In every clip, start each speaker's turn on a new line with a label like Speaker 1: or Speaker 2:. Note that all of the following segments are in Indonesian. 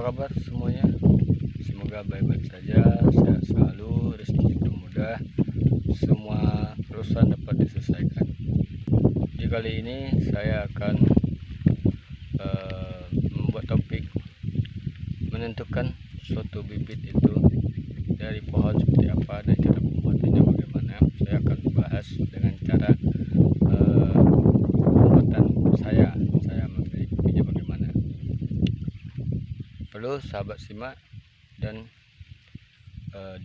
Speaker 1: kabar semuanya? Semoga baik-baik saja, sehat selalu, rezeki dipermudah, semua urusan dapat diselesaikan. Di kali ini saya akan membuat topik menentukan suatu bibit itu dari pohon seperti apa dan cara pembuatannya bagaimana. Saya akan bahas dengan cara pembuatan saya memilih bibitnya bagaimana. Perlu sahabat simak dan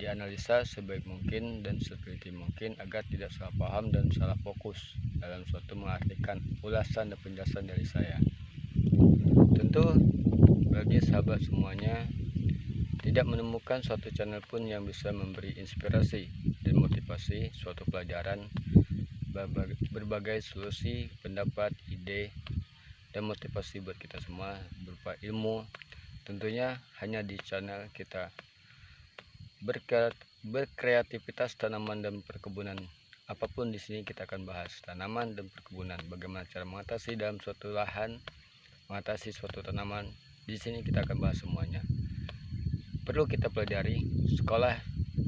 Speaker 1: dianalisa sebaik mungkin dan seteliti mungkin agar tidak salah paham dan salah fokus dalam suatu mengartikan ulasan dan penjelasan dari saya. Tentu bagi sahabat semuanya, tidak menemukan suatu channel pun yang bisa memberi inspirasi dan motivasi suatu pelajaran, berbagai solusi, pendapat, ide, dan motivasi buat kita semua berupa ilmu. Tentunya hanya di channel kita berkreativitas tanaman dan perkebunan. Apapun di sini kita akan bahas tanaman dan perkebunan, bagaimana cara mengatasi dalam suatu lahan, mengatasi suatu tanaman. Di sini kita akan bahas semuanya. Perlu kita pelajari. Sekolah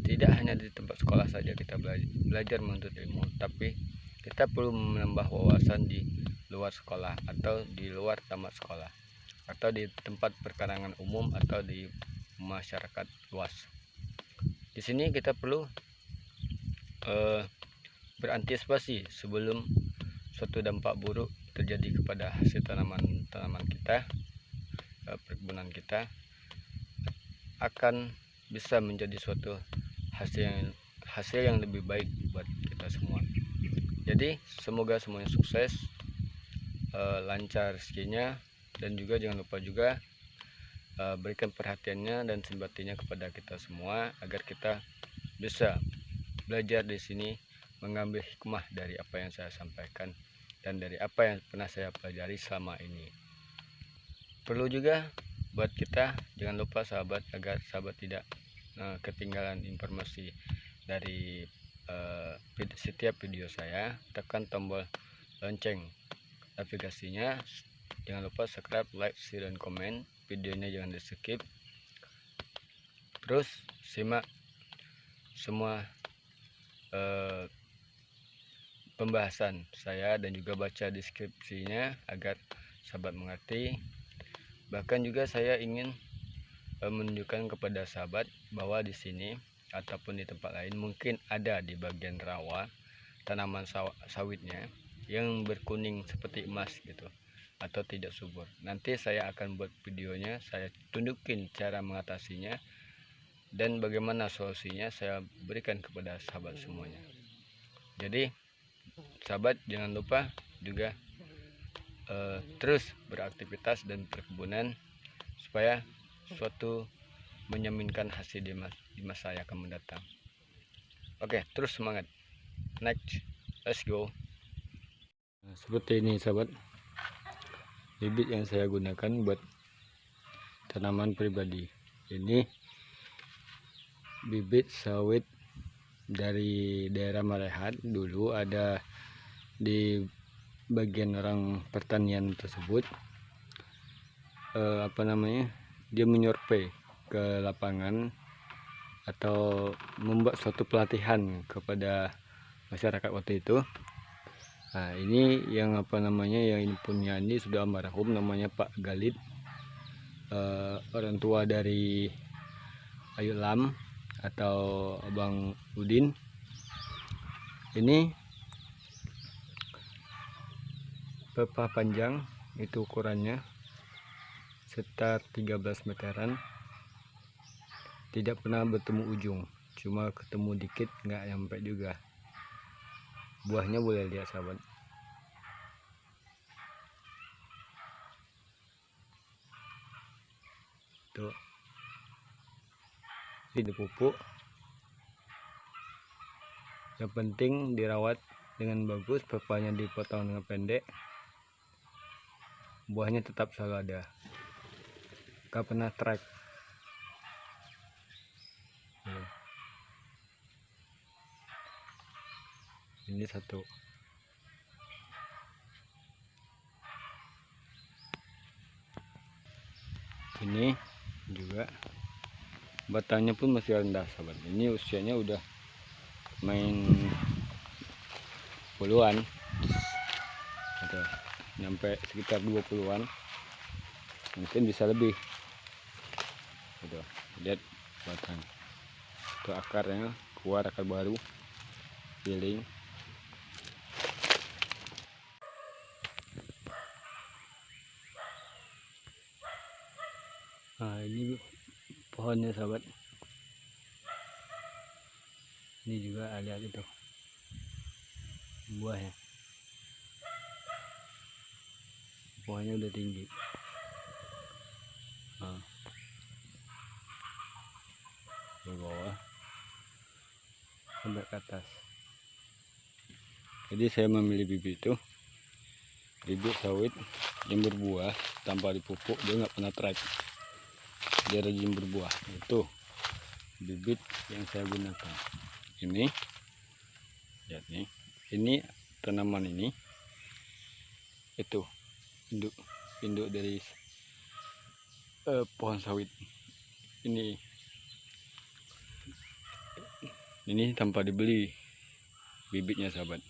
Speaker 1: tidak hanya di tempat sekolah saja kita belajar menuntut ilmu, tapi kita perlu menambah wawasan di luar sekolah atau di luar tamat sekolah, atau di tempat perkarangan umum atau di masyarakat luas. Di sini kita perlu berantisipasi sebelum suatu dampak buruk terjadi kepada hasil tanaman kita, perkebunan kita akan bisa menjadi suatu hasil yang lebih baik buat kita semua. Jadi semoga semuanya sukses, lancar rezekinya, dan juga jangan lupa juga berikan perhatiannya dan simpatinya kepada kita semua agar kita bisa belajar di sini, mengambil hikmah dari apa yang saya sampaikan dan dari apa yang pernah saya pelajari selama ini. Perlu juga buat kita, jangan lupa sahabat, agar sahabat tidak ketinggalan informasi dari setiap video saya, tekan tombol lonceng notifikasinya. Jangan lupa subscribe, like, share, dan komen. Videonya jangan di skip. Terus simak semua pembahasan saya dan juga baca deskripsinya agar sahabat mengerti. Bahkan juga saya ingin menunjukkan kepada sahabat bahwa di sini ataupun di tempat lain mungkin ada di bagian rawa tanaman sawitnya yang berkuning seperti emas gitu, atau tidak subur. Nanti saya akan buat videonya, saya tunjukin cara mengatasinya dan bagaimana solusinya saya berikan kepada sahabat semuanya. Jadi sahabat jangan lupa juga terus beraktivitas dan perkebunan supaya suatu menjaminkan hasil di masa yang akan mendatang. Oke, terus semangat. Next, let's go. Nah, seperti ini sahabat, bibit yang saya gunakan buat tanaman pribadi. Ini bibit sawit dari daerah Marehat. Dulu ada di bagian orang pertanian tersebut dia menyurvei ke lapangan atau membuat suatu pelatihan kepada masyarakat waktu itu. Nah, ini yang yang punya ini sudah almarhum, namanya Pak Galid, orang tua dari Ayu Lam atau Abang Udin. Ini pepa panjang, itu ukurannya sekitar 13 meteran, tidak pernah bertemu ujung, cuma ketemu dikit, nggak nyampe juga. Buahnya boleh lihat sahabat. Tuh, ini pupuk. Yang penting dirawat dengan bagus, pepanya dipotong dengan pendek, buahnya tetap selalu ada, gak pernah track. Ini satu. Ini juga batangnya pun masih rendah sahabat. Ini usianya udah main puluhan atau nyampe sekitar 20-an, mungkin bisa lebih gitu. Lihat batang itu, akarnya keluar, akar baru giling. Nah ini pohonnya sahabat, ini juga ada itu buahnya, pohonnya udah tinggi. Nah, ke bawah sampai ke atas. Jadi saya memilih bibit itu, bibit sawit yang berbuah tanpa dipupuk, dia nggak pernah trek, dia rajin berbuah. Itu bibit yang saya gunakan. Ini lihat nih, ini tanaman ini itu induk dari pohon sawit ini tanpa dibeli bibitnya sahabat,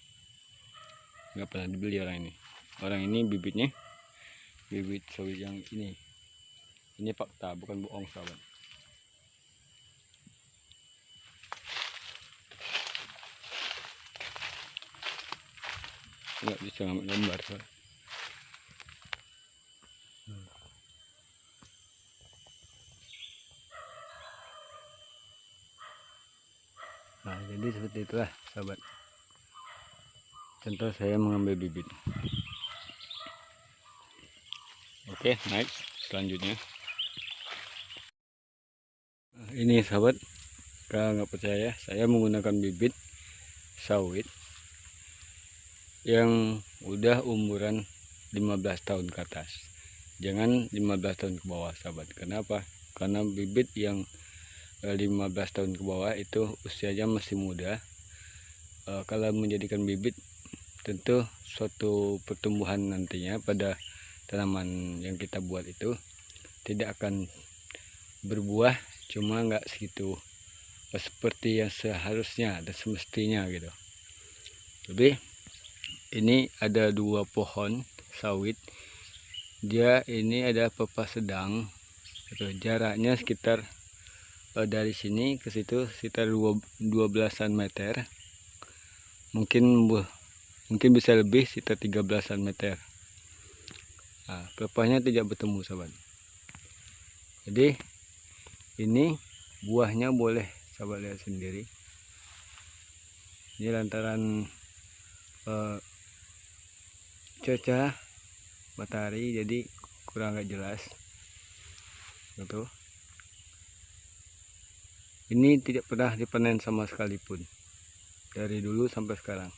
Speaker 1: nggak pernah dibeli orang ini bibitnya, bibit sawit yang ini fakta, bukan bohong sahabat. Nggak bisa ngambil gambar sahabat. Nah jadi seperti itulah sahabat, contoh saya mengambil bibit. Oke, next selanjutnya. Nah, ini sahabat, kalau nggak percaya, saya menggunakan bibit sawit yang udah umuran 15 tahun ke atas, jangan 15 tahun ke bawah sahabat. Kenapa? Karena bibit yang 15 tahun ke bawah itu usianya masih muda. Kalau menjadikan bibit, tentu suatu pertumbuhan nantinya pada tanaman yang kita buat itu tidak akan berbuah, cuma nggak segitu seperti yang seharusnya dan semestinya gitu. Jadi ini ada 2 pohon sawit, dia ini ada pepas sedang gitu. Jaraknya sekitar dari sini ke situ sekitar 12-an meter, mungkin bisa lebih, sekitar 13-an meter. Nah, pepahnya tidak bertemu sahabat. Jadi ini buahnya boleh sahabat lihat sendiri. Ini lantaran cuaca matahari jadi kurang nggak jelas gitu. Ini tidak pernah dipanen sama sekalipun dari dulu sampai sekarang.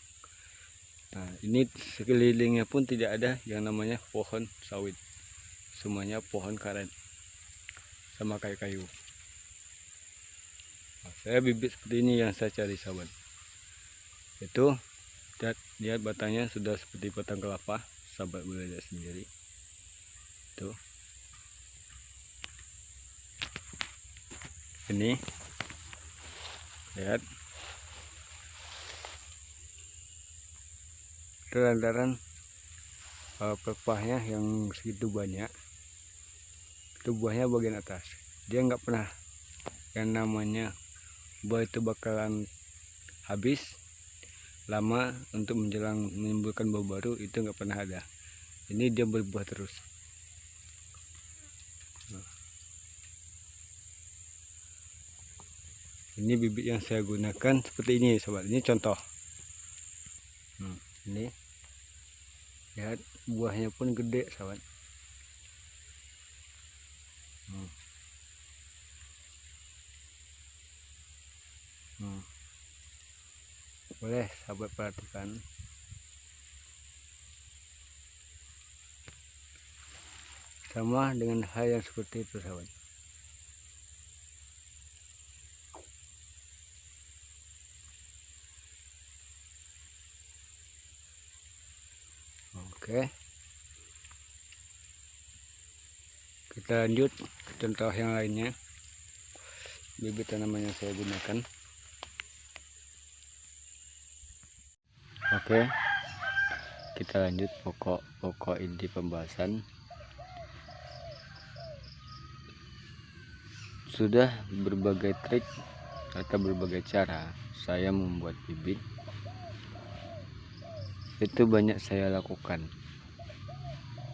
Speaker 1: Nah ini sekelilingnya pun tidak ada yang namanya pohon sawit, semuanya pohon karet sama kayu-kayu. Nah, saya bibit seperti ini yang saya cari sahabat. Itu lihat batangnya sudah seperti batang kelapa, sahabat boleh lihat sendiri. Tuh ini lihat, lantaran pepahnya yang segitu banyak, itu buahnya bagian atas, dia nggak pernah yang namanya buah itu bakalan habis lama untuk menjelang menimbulkan buah baru, itu nggak pernah ada. Ini dia berbuah terus. Ini bibit yang saya gunakan seperti ini sobat, ini contoh. Ini lihat buahnya pun gede sobat. Boleh sahabat perhatikan. Sama dengan hal yang seperti itu sahabat. Oke, Kita lanjut contoh yang lainnya, bibit tanaman yang saya gunakan. Oke, kita lanjut pokok inti pembahasan. Sudah berbagai trik atau berbagai cara saya membuat bibit, itu banyak saya lakukan.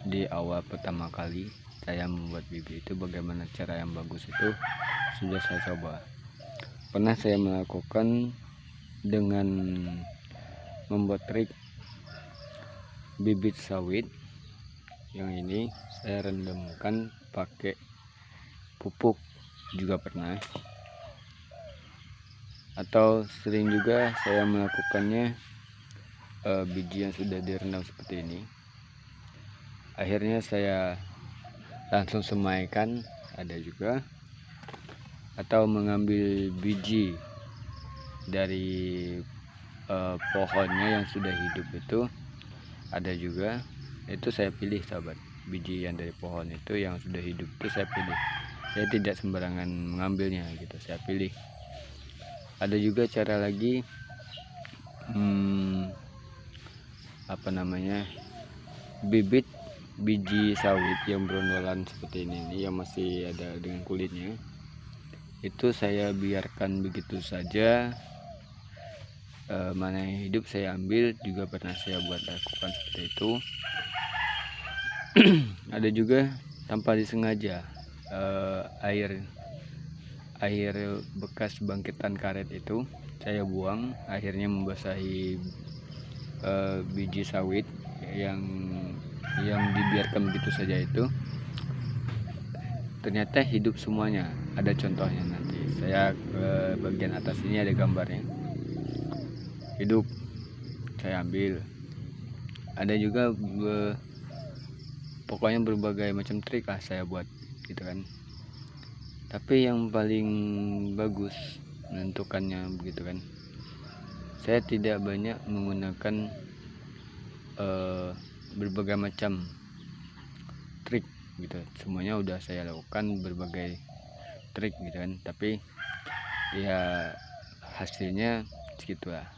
Speaker 1: Di awal pertama kali saya membuat bibit itu, bagaimana cara yang bagus itu sudah saya coba. Pernah saya melakukan dengan membuat trik bibit sawit. Yang ini saya rendamkan pakai pupuk juga pernah, atau sering juga saya melakukannya biji yang sudah direndam seperti ini. Akhirnya saya langsung semaikan, ada juga, atau mengambil biji dari pohonnya yang sudah hidup itu, ada juga. Itu saya pilih sahabat, biji yang dari pohon itu yang sudah hidup itu saya pilih. Saya tidak sembarangan mengambilnya gitu, saya pilih. Ada juga cara lagi, bibit biji sawit yang berondolan seperti ini yang masih ada dengan kulitnya, itu saya biarkan begitu saja. Mana yang hidup saya ambil, juga pernah saya lakukan seperti itu. Ada juga tanpa disengaja, air bekas bangkitan karet itu saya buang, akhirnya membasahi biji sawit yang dibiarkan begitu saja itu. Ternyata hidup semuanya. Ada contohnya, nanti saya ke bagian atas ini ada gambarnya, hidup. Saya ambil. Ada juga pokoknya berbagai macam trik lah saya buat gitu kan. Tapi yang paling bagus menentukannya begitu kan, saya tidak banyak menggunakan berbagai macam trik gitu. Semuanya udah saya lakukan berbagai trik gitu kan, tapi ya hasilnya segitulah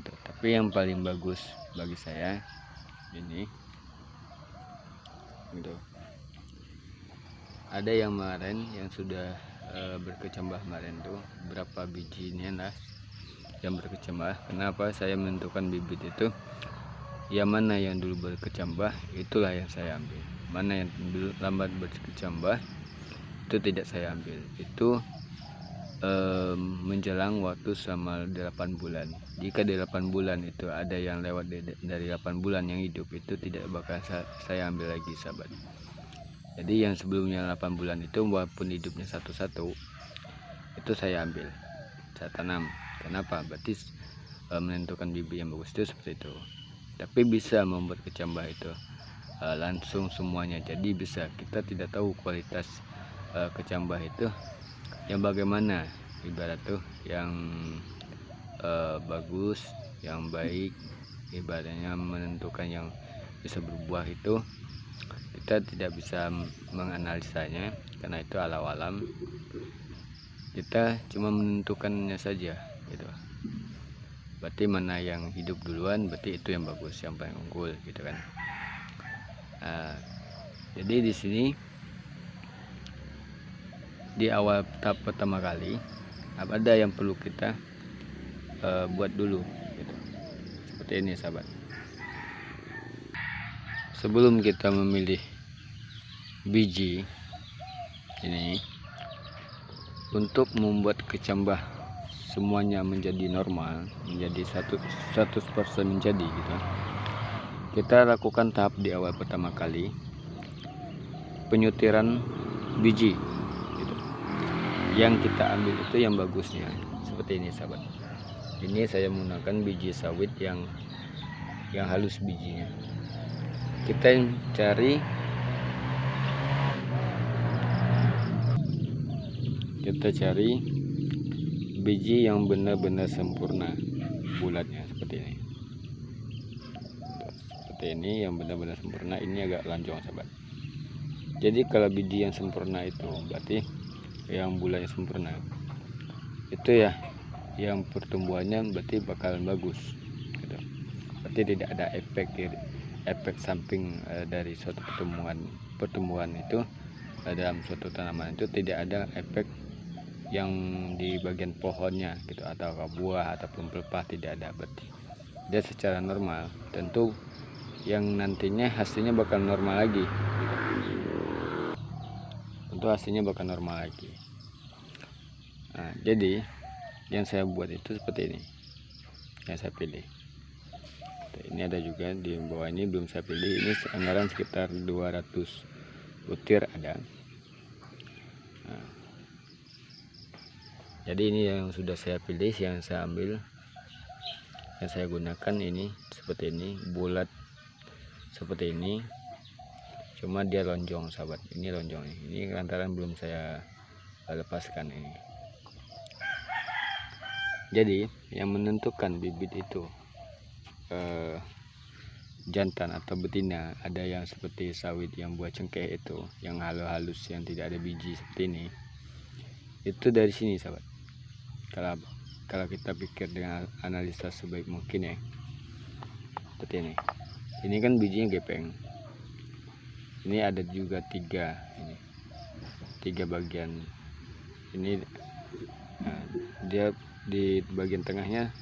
Speaker 1: gitu. Tapi yang paling bagus bagi saya ini gitu. Ada yang kemarin yang sudah berkecambah kemarin tuh, berapa bijinya lah yang berkecambah. Kenapa saya menentukan bibit itu, yang mana yang dulu berkecambah itulah yang saya ambil. Mana yang dulu lambat berkecambah itu tidak saya ambil. Itu menjelang waktu sama 8 bulan. Jika di 8 bulan itu ada yang lewat dari 8 bulan yang hidup, itu tidak bakal saya ambil lagi sahabat. Jadi yang sebelumnya 8 bulan itu, walaupun hidupnya satu-satu, itu saya ambil, saya tanam. Kenapa? Berarti menentukan bibit yang bagus itu seperti itu. Tapi bisa membuat kecambah itu langsung semuanya. Jadi bisa, kita tidak tahu kualitas kecambah itu yang bagaimana, ibarat tuh yang bagus, yang baik, ibaratnya menentukan yang bisa berbuah itu kita tidak bisa menganalisanya karena itu alam. Kita cuma menentukannya saja gitu. Berarti mana yang hidup duluan, berarti itu yang bagus, yang paling unggul gitu kan. Jadi di sini di awal tahap pertama kali ada yang perlu kita buat dulu gitu. Seperti ini sahabat. Sebelum kita memilih biji ini, untuk membuat kecambah semuanya menjadi normal, menjadi 100% menjadi gitu, kita lakukan tahap di awal pertama kali, penyutiran biji gitu. Yang kita ambil itu yang bagusnya seperti ini sahabat. Ini saya menggunakan biji sawit yang halus bijinya. Kita cari biji yang benar-benar sempurna bulatnya seperti ini. Seperti ini yang benar-benar sempurna. Ini agak lonjong sahabat. Jadi kalau biji yang sempurna itu berarti yang bulannya sempurna itu ya, yang pertumbuhannya berarti bakalan bagus gitu. Berarti tidak ada efek samping dari suatu pertumbuhan itu dalam suatu tanaman itu, tidak ada efek yang di bagian pohonnya gitu, atau buah ataupun pelepah, tidak ada. Berarti dia secara normal, tentu yang nantinya hasilnya bakal normal lagi gitu. Tentu hasilnya bakal normal lagi. Nah, jadi yang saya buat itu seperti ini, yang saya pilih. Ini ada juga di bawah, ini belum saya pilih. Ini anggaran sekitar 200 butir ada. Nah, jadi ini yang sudah saya pilih, yang saya ambil, yang saya gunakan ini seperti ini, bulat seperti ini, cuma dia lonjong sahabat. Ini lonjong, ini lantaran belum saya lepaskan ini. Jadi yang menentukan bibit itu jantan atau betina, ada yang seperti sawit yang buah cengkeh itu, yang halus yang tidak ada biji seperti ini, itu dari sini sahabat. Kalau kita pikir dengan analisa sebaik mungkin ya, seperti ini. Ini kan bijinya gepeng. Ini ada juga tiga bagian. Ini dia di bagian tengahnya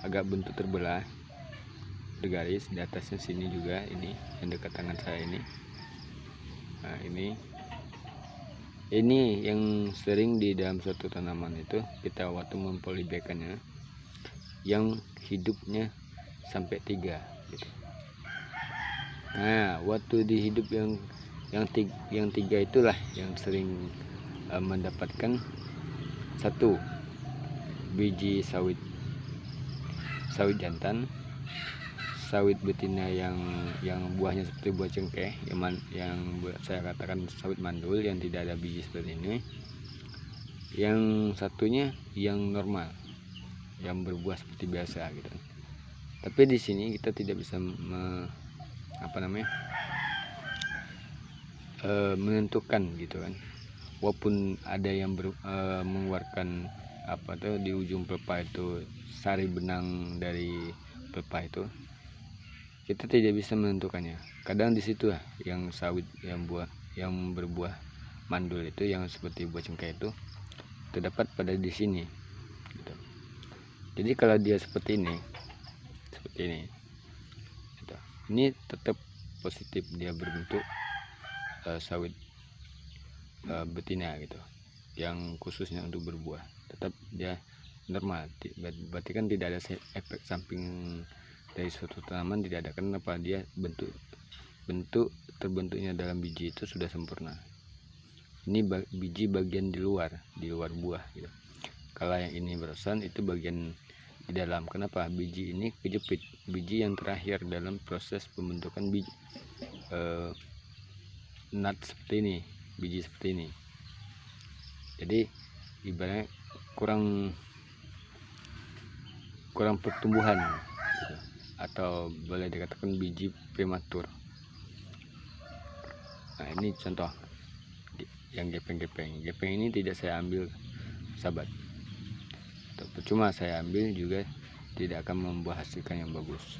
Speaker 1: agak bentuk terbelah, bergaris. Di atasnya sini juga, ini yang dekat tangan saya ini. Nah, ini yang sering di dalam suatu tanaman itu kita waktu mempolibekannya, yang hidupnya sampai 3 gitu. Nah, waktu di hidup yang 3 itulah yang sering mendapatkan satu biji sawit jantan, sawit betina yang buahnya seperti buah cengkeh, yang saya katakan sawit mandul yang tidak ada biji seperti ini. Yang satunya yang normal, yang berbuah seperti biasa gitu. Tapi di sini kita tidak bisa menentukan gitu kan. Walaupun ada yang mengeluarkan di ujung pelepah itu, sari benang dari pelepah itu, kita tidak bisa menentukannya. Kadang di situ yang sawit yang berbuah mandul itu, yang seperti buah cengkeh itu terdapat pada di sini gitu. Jadi kalau dia seperti ini gitu, ini tetap positif, dia berbentuk sawit betina gitu, yang khususnya untuk berbuah, tetap dia normal. Berarti kan tidak ada efek samping dari suatu tanaman, tidak ada. Kenapa? Dia bentuk terbentuknya dalam biji itu sudah sempurna. Ini biji bagian di luar buah gitu. Kalau yang ini berusan itu bagian di dalam. Kenapa? Biji ini kejepit, biji yang terakhir dalam proses pembentukan biji nut seperti ini, biji seperti ini. Jadi ibaratnya kurang pertumbuhan gitu, atau boleh dikatakan biji prematur. Nah, ini contoh yang gepeng ini tidak saya ambil sahabat, percuma saya ambil juga tidak akan menghasilkan yang bagus.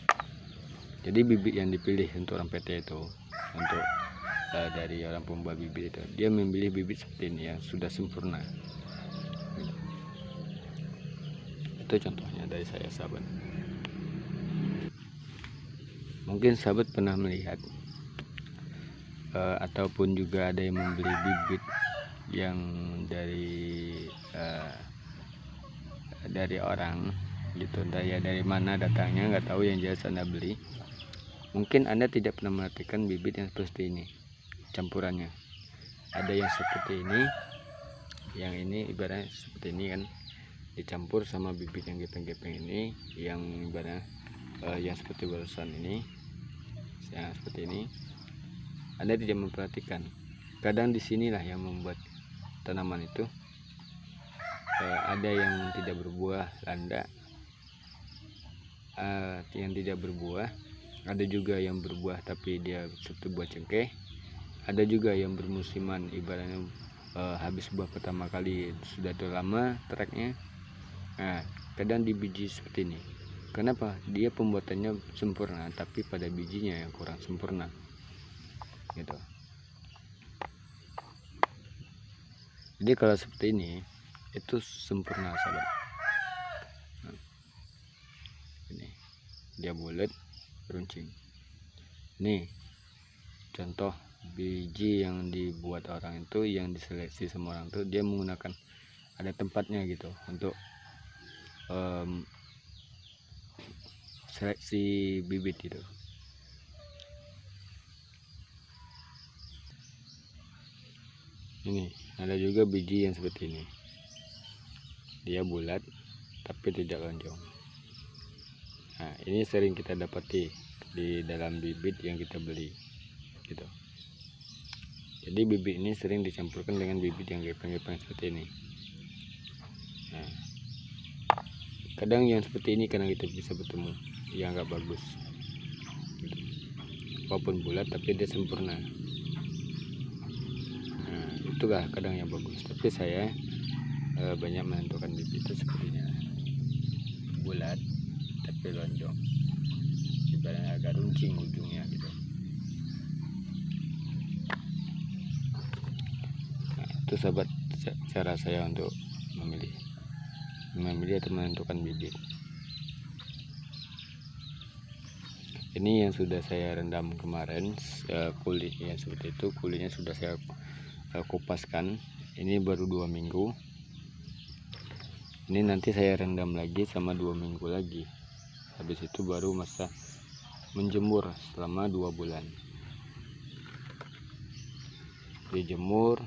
Speaker 1: Jadi bibit yang dipilih untuk orang PT itu, untuk dari orang pembuat bibit itu, dia memilih bibit seperti ini yang sudah sempurna. Itu contohnya dari saya sahabat. Mungkin sahabat pernah melihat ataupun juga ada yang membeli bibit yang dari orang gitu, entah ya dari mana datangnya, nggak tahu, yang jelas Anda beli. Mungkin Anda tidak pernah memperhatikan bibit yang seperti ini campurannya. Ada yang seperti ini, yang ini ibaratnya seperti ini kan, dicampur sama bibit yang gepeng-gepeng ini, yang ibaratnya yang seperti barusan ini, yang seperti ini. Anda tidak memperhatikan. Kadang disinilah yang membuat tanaman itu ada yang tidak berbuah, landak, yang tidak berbuah. Ada juga yang berbuah tapi dia seperti buah cengkeh. ada juga yang bermusiman, ibaratnya habis buah pertama kali sudah lama treknya. Nah, kadang di biji seperti ini. Kenapa? Dia pembuatannya sempurna, tapi pada bijinya yang kurang sempurna, gitu. Jadi kalau seperti ini itu sempurna, sahabat. Nah, ini dia bulat, runcing. Nih contoh biji yang dibuat orang itu, yang diseleksi sama orang itu, dia menggunakan ada tempatnya gitu untuk seleksi bibit gitu. Ini ada juga biji yang seperti ini, dia bulat tapi tidak lonjong. Nah, ini sering kita dapati di dalam bibit yang kita beli gitu. Jadi bibit ini sering dicampurkan dengan bibit yang gepeng-gepeng seperti ini. Nah, kadang yang seperti ini kadang kita bisa bertemu yang nggak bagus gitu. Walaupun bulat tapi dia sempurna. Nah, itulah kadang yang bagus. Tapi saya banyak menentukan bibit itu sepertinya bulat tapi lonjong, ibaratnya agak runcing ujungnya gitu. Nah, itu sahabat cara saya untuk memilih atau menentukan bibit. Ini yang sudah saya rendam kemarin, kulitnya seperti itu, kulitnya sudah saya kupaskan. Ini baru 2 minggu. Ini nanti saya rendam lagi sama 2 minggu lagi. Habis itu baru masa menjemur selama 2 bulan. Dijemur,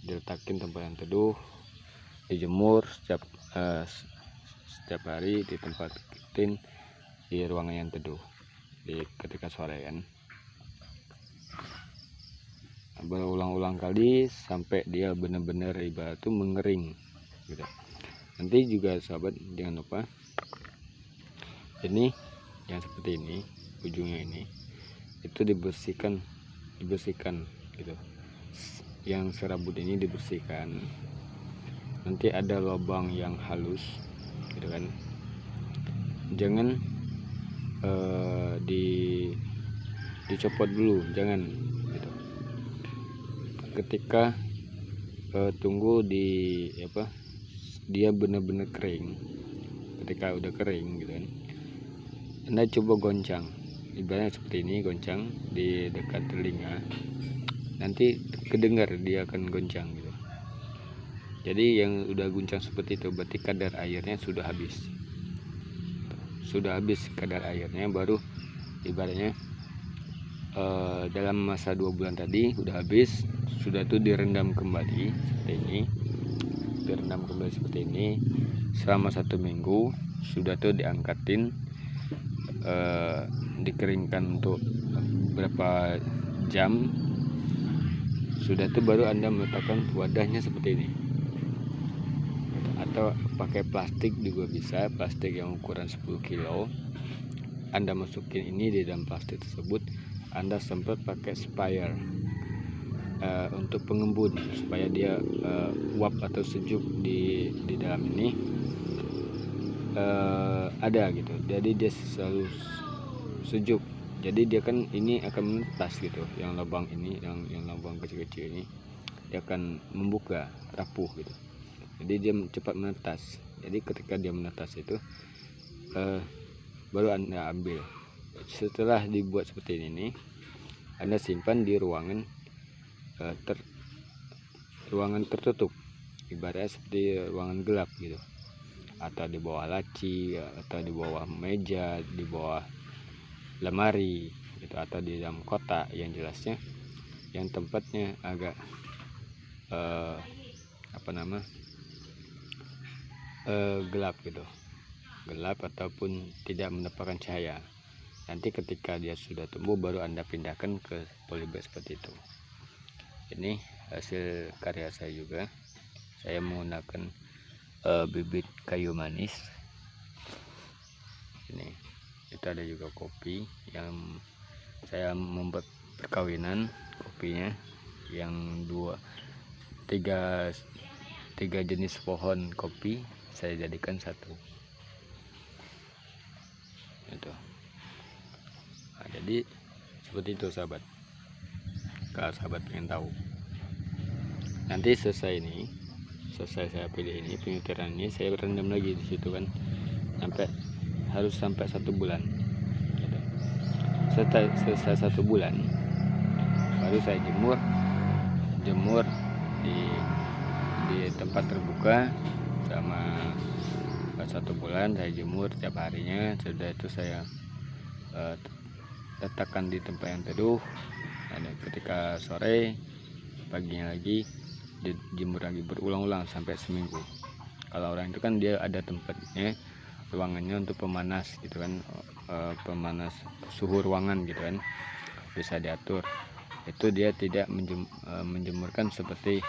Speaker 1: diletakin tempat yang teduh, dijemur setiap hari di tempat di ruangan yang teduh ketika sore kan. Berulang-ulang kali sampai dia benar-benar ibarat itu mengering gitu. Nanti juga sahabat jangan lupa ini yang seperti ini, ujungnya ini itu dibersihkan gitu. Yang serabut ini dibersihkan. Nanti ada lubang yang halus gitu kan, jangan dicopot dulu, jangan gitu. Ketika tunggu dia benar-benar kering, ketika udah kering gitu kan, Anda coba goncang, ibaratnya seperti ini, goncang di dekat telinga, nanti kedengar dia akan goncang gitu. Jadi yang udah goncang seperti itu berarti kadar airnya sudah habis kadar airnya, baru ibaratnya dalam masa 2 bulan tadi udah habis, sudah tuh direndam kembali seperti ini, selama 1 minggu, sudah tuh diangkatin, dikeringkan untuk berapa jam, sudah tuh baru Anda meletakkan wadahnya seperti ini, atau pakai plastik juga bisa, plastik yang ukuran 10 kilo. Anda masukin ini di dalam plastik tersebut, Anda semprot pakai sprayer untuk pengembun supaya dia uap atau sejuk di dalam ini ada gitu. Jadi dia selalu sejuk. Jadi dia kan ini akan menetas gitu. Yang lubang ini, yang lubang kecil-kecil ini, dia akan membuka, rapuh gitu. Jadi dia cepat menetas. Jadi ketika dia menetas itu baru Anda ambil. Setelah dibuat seperti ini, Anda simpan di ruangan tertutup, ibaratnya seperti ruangan gelap gitu, atau di bawah laci, atau di bawah meja, di bawah lemari gitu, atau di dalam kotak yang jelasnya yang tempatnya agak gelap gitu, gelap ataupun tidak mendapatkan cahaya. Nanti ketika dia sudah tumbuh baru Anda pindahkan ke polybag seperti itu. Ini hasil karya saya juga. Saya menggunakan bibit kayu manis. Ini itu ada juga kopi yang saya membuat perkawinan kopinya. yang tiga jenis pohon kopi saya jadikan satu itu. Nah, jadi seperti itu sahabat, kalau sahabat pengen tahu. Nanti selesai saya pilih ini, penyutiran ini saya rendam lagi di situ kan, harus sampai 1 bulan gitu. Selesai 1 bulan baru saya jemur di tempat terbuka sama 1 bulan saya jemur tiap harinya. Sudah itu saya letakkan di tempat yang teduh, dan ketika sore paginya lagi dijemur lagi berulang-ulang sampai seminggu. Kalau orang itu kan dia ada tempatnya, ruangannya untuk pemanas gitu kan, pemanas suhu ruangan gitu kan, bisa diatur. Itu dia tidak menjemurkan seperti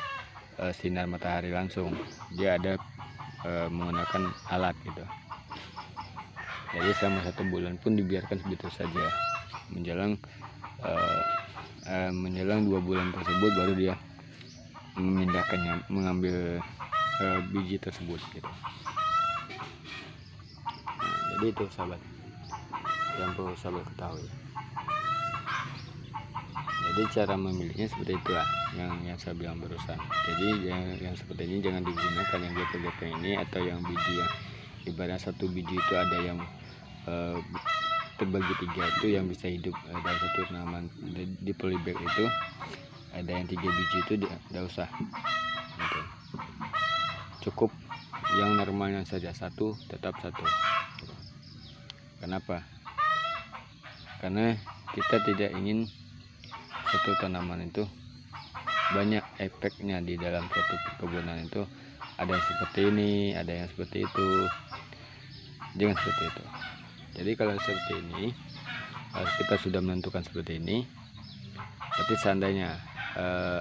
Speaker 1: sinar matahari langsung, dia ada menggunakan alat gitu. Jadi selama 1 bulan pun dibiarkan begitu saja. Menjelang 2 bulan tersebut baru dia memindahkannya, mengambil biji tersebut gitu. Nah, jadi itu sahabat yang perlu sahabat ketahui. Jadi cara memilihnya seperti itulah yang saya bilang barusan. Jadi yang seperti ini jangan digunakan, yang gepeng-gepeng ini, atau yang biji yang ibarat 1 biji itu ada yang terbagi 3 itu yang bisa hidup dalam 1 tanaman. Di polybag itu ada yang 3 biji itu tidak usah gitu. Cukup yang normalnya saja, 1 tetap 1 gitu. Kenapa? Karena kita tidak ingin suatu tanaman itu banyak efeknya di dalam suatu perkebunan itu. Ada yang seperti ini, ada yang seperti itu. Jangan seperti itu. Jadi kalau seperti ini, kalau kita sudah menentukan seperti ini, berarti seandainya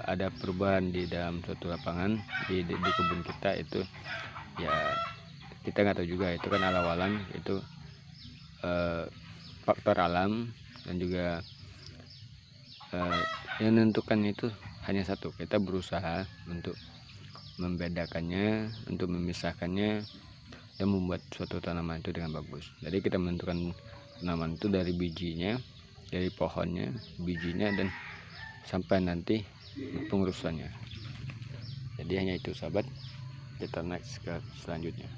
Speaker 1: ada perubahan di dalam suatu lapangan di kebun kita itu, ya kita nggak tahu juga, itu kan alam itu faktor alam, dan juga yang menentukan itu hanya satu. Kita berusaha untuk membedakannya, untuk memisahkannya, dan membuat suatu tanaman itu dengan bagus. Jadi kita menentukan tanaman itu dari bijinya, dari pohonnya, bijinya, dan sampai nanti pengurusannya. Jadi hanya itu sahabat, kita next ke selanjutnya.